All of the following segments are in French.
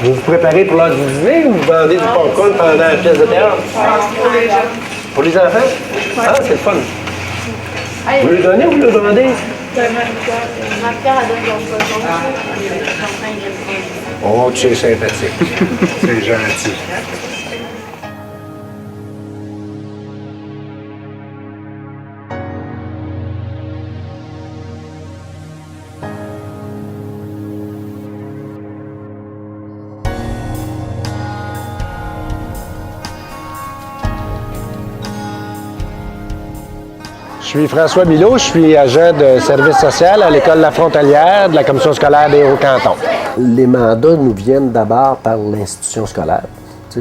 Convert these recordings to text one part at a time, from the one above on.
Vous vous préparez pour l'heure du dîner ou vous vendez du popcorn pendant la pièce de théâtre? Pour les jeunes. Pour les enfants? Ah, c'est le fun. Vous le donnez ou vous le vendez? Ma pierre, elle donne son poisson. Oh, tu es sympathique. C'est gentil. Je suis François Milot, je suis agent de service social à l'École La Frontalière de la Commission scolaire des Hauts-Cantons. Les mandats nous viennent d'abord par l'institution scolaire,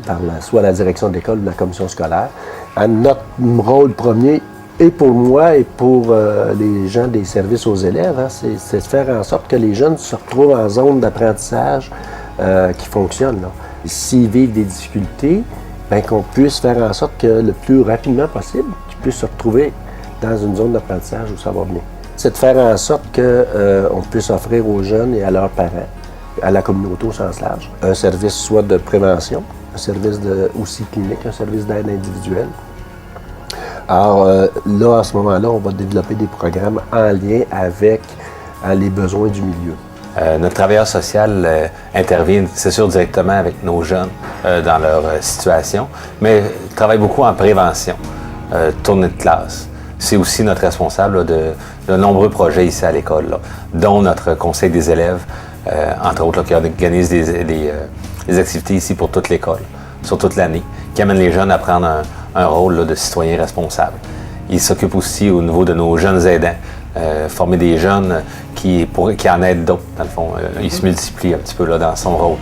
par soit la direction de l'école ou la commission scolaire. Notre rôle premier, et pour moi et pour les gens des services aux élèves, c'est de faire en sorte que les jeunes se retrouvent en zone d'apprentissage qui fonctionne. S'ils vivent des difficultés, qu'on puisse faire en sorte que le plus rapidement possible, qu'ils puissent se retrouver dans une zone d'apprentissage où ça va bien. C'est de faire en sorte qu'on puisse offrir aux jeunes et à leurs parents, à la communauté au sens large, un service soit de prévention, un service aussi clinique, un service d'aide individuelle. Alors là, à ce moment-là, on va développer des programmes en lien avec les besoins du milieu. Notre travailleur social intervient, c'est sûr, directement avec nos jeunes dans leur situation, mais travaille beaucoup en prévention, tournée de classe. C'est aussi notre responsable de nombreux projets ici à l'école, dont notre conseil des élèves, entre autres, qui organise des activités ici pour toute l'école, sur toute l'année, qui amène les jeunes à prendre un rôle de citoyen responsable. Il s'occupe aussi au niveau de nos jeunes aidants, former des jeunes qui en aident d'autres, dans le fond. Il se multiplie un petit peu dans son rôle.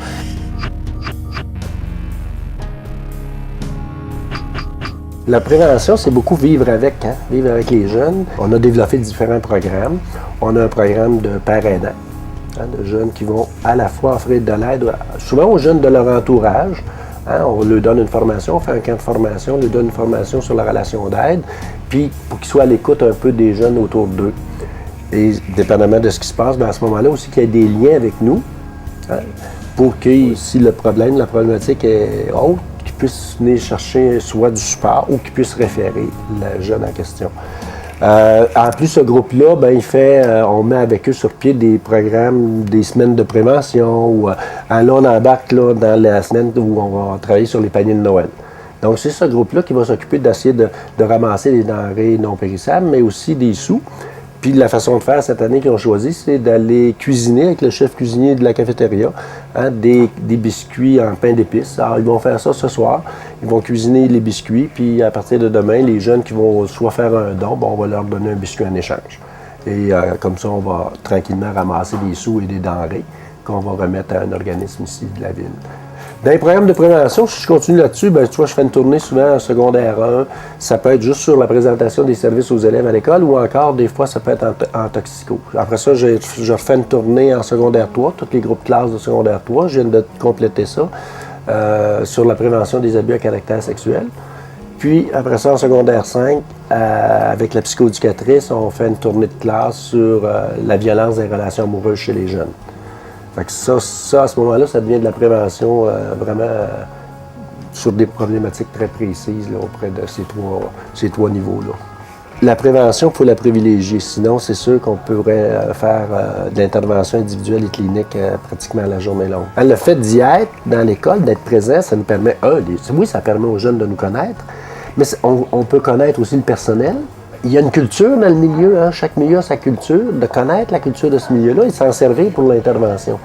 La prévention, c'est beaucoup vivre avec les jeunes. On a développé différents programmes. On a un programme de pères aidants, de jeunes qui vont à la fois offrir de l'aide, souvent aux jeunes de leur entourage. On leur donne une formation, on fait un camp de formation, on leur donne une formation sur la relation d'aide, puis pour qu'ils soient à l'écoute un peu des jeunes autour d'eux. Et dépendamment de ce qui se passe, à ce moment-là aussi qu'il y ait des liens avec nous, pour que si la problématique est haute, qu'ils puissent venir chercher soit du support ou qu'ils puissent référer le jeune en question. En plus, ce groupe-là, on met avec eux sur pied des programmes, des semaines de prévention. Ou, là, on embarque dans la semaine où on va travailler sur les paniers de Noël. Donc, c'est ce groupe-là qui va s'occuper d'essayer de ramasser les denrées non périssables, mais aussi des sous. Puis la façon de faire cette année qu'ils ont choisi, c'est d'aller cuisiner avec le chef cuisinier de la cafétéria des biscuits en pain d'épices. Alors, ils vont faire ça ce soir. Ils vont cuisiner les biscuits, puis à partir de demain, les jeunes qui vont soit faire un don, on va leur donner un biscuit en échange. Et comme ça, on va tranquillement ramasser des sous et des denrées qu'on va remettre à un organisme ici de la ville. Dans les programmes de prévention, si je continue là-dessus, tu vois, je fais une tournée souvent en secondaire 1. Ça peut être juste sur la présentation des services aux élèves à l'école ou encore, des fois, ça peut être en toxico. Après ça, je refais une tournée en secondaire 3, tous les groupes classes de secondaire 3. Je viens de compléter ça sur la prévention des abus à caractère sexuel. Puis, après ça, en secondaire 5, avec la psychoéducatrice, on fait une tournée de classe sur la violence des relations amoureuses chez les jeunes. Fait que ça, à ce moment-là, ça devient de la prévention vraiment sur des problématiques très précises auprès de ces trois niveaux-là. La prévention, il faut la privilégier. Sinon, c'est sûr qu'on pourrait faire de l'intervention individuelle et clinique pratiquement à la journée longue. Le fait d'y être dans l'école, d'être présent, ça nous permet, oui, ça permet aux jeunes de nous connaître, mais on peut connaître aussi le personnel. Il y a une culture dans le milieu, chaque milieu a sa culture, de connaître la culture de ce milieu-là et s'en servir pour l'intervention.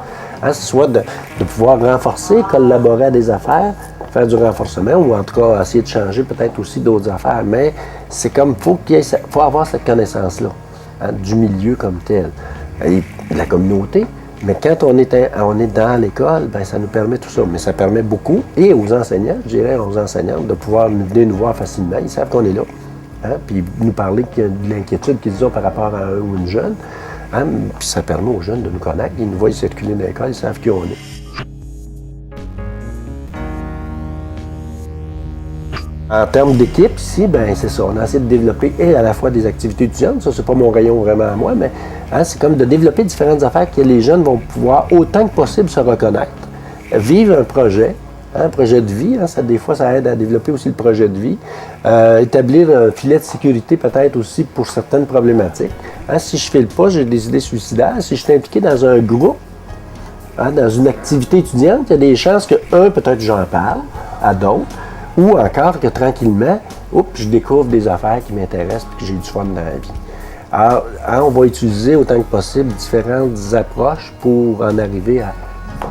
Soit de pouvoir renforcer, collaborer à des affaires, faire du renforcement ou en tout cas essayer de changer peut-être aussi d'autres affaires. Mais c'est comme, faut avoir cette connaissance-là, du milieu comme tel, et de la communauté. Mais quand on est dans l'école, ça nous permet tout ça. Mais ça permet beaucoup, et aux enseignants, je dirais aux enseignantes, de pouvoir venir nous voir facilement. Ils savent qu'on est là. Puis nous parler qu'il y a de l'inquiétude qu'ils ont par rapport à un ou une jeune. Puis ça permet aux jeunes de nous connaître. Ils nous voient circuler dans l'école, ils savent qui on est. En termes d'équipe, ici, c'est ça. On a essayé de développer à la fois des activités étudiantes. Ça, c'est pas mon rayon vraiment à moi, mais c'est comme de développer différentes affaires que les jeunes vont pouvoir autant que possible se reconnaître. vivre un projet. Un projet de vie, des fois, ça aide à développer aussi le projet de vie. Établir un filet de sécurité peut-être aussi pour certaines problématiques. Si je ne file pas, j'ai des idées suicidaires. Si je suis impliqué dans un groupe, dans une activité étudiante, il y a des chances que, peut-être j'en parle à d'autres, ou encore que tranquillement, je découvre des affaires qui m'intéressent et que j'ai du fun dans la vie. Alors, on va utiliser autant que possible différentes approches pour en arriver à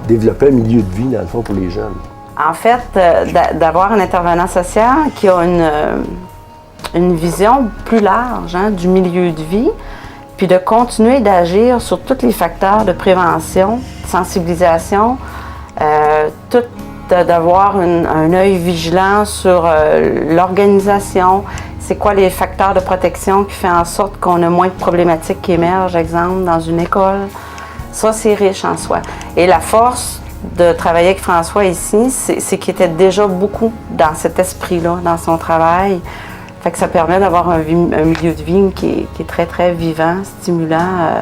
développer un milieu de vie, dans le fond, pour les jeunes. En fait, d'avoir un intervenant social qui a une vision plus large du milieu de vie, puis de continuer d'agir sur tous les facteurs de prévention, de sensibilisation, d'avoir un œil vigilant sur l'organisation, c'est quoi les facteurs de protection qui font en sorte qu'on a moins de problématiques qui émergent, exemple, dans une école. Ça, c'est riche en soi. Et la force de travailler avec François ici, c'est qu'il était déjà beaucoup dans cet esprit-là, dans son travail. Fait que ça permet d'avoir un milieu de vie qui est très, très vivant, stimulant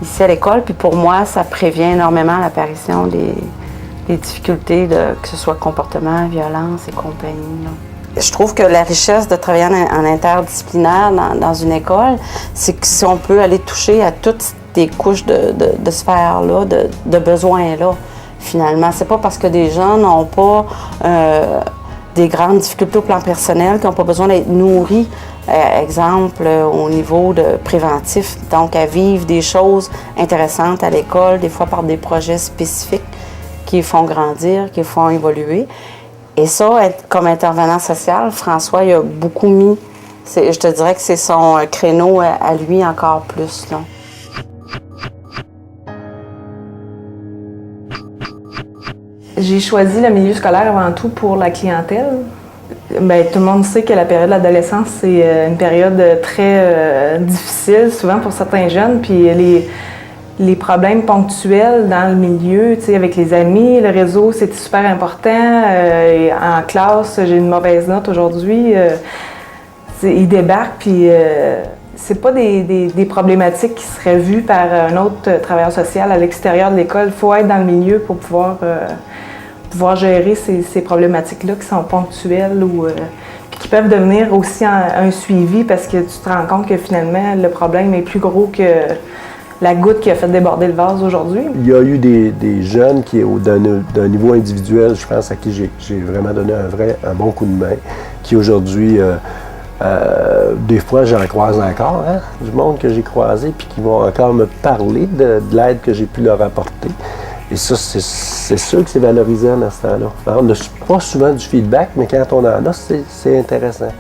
ici à l'école. Puis pour moi, ça prévient énormément l'apparition des difficultés, que ce soit comportement, violence et compagnie, là. Je trouve que la richesse de travailler en interdisciplinaire dans une école, c'est que si on peut aller toucher à toutes des couches de sphères-là, de besoins-là, finalement. C'est pas parce que des gens n'ont pas des grandes difficultés au plan personnel, qui n'ont pas besoin d'être nourris, exemple, au niveau de préventif, donc à vivre des choses intéressantes à l'école, des fois par des projets spécifiques qui les font grandir, qui les font évoluer. Et ça, comme intervenant social, François, il a beaucoup mis, je te dirais que c'est son créneau à lui encore plus, là. J'ai choisi le milieu scolaire avant tout pour la clientèle. Bien, tout le monde sait que la période de l'adolescence, c'est une période très difficile, souvent pour certains jeunes. Puis les problèmes ponctuels dans le milieu, tu sais, avec les amis, le réseau, c'est super important. En classe, j'ai une mauvaise note aujourd'hui. Ils débarquent, puis c'est pas des problématiques qui seraient vues par un autre travailleur social à l'extérieur de l'école. Il faut être dans le milieu pour pouvoir gérer ces problématiques-là qui sont ponctuelles ou qui peuvent devenir aussi un suivi parce que tu te rends compte que finalement, le problème est plus gros que la goutte qui a fait déborder le vase aujourd'hui. Il y a eu des jeunes qui, d'un niveau individuel, je pense, à qui j'ai vraiment donné un bon coup de main, qui aujourd'hui, des fois, j'en croise encore, du monde que j'ai croisé, puis qui vont encore me parler de l'aide que j'ai pu leur apporter. Et ça, c'est sûr que c'est valorisant dans ce temps-là. Alors, on n'a pas souvent du feedback, mais quand on en a, c'est intéressant.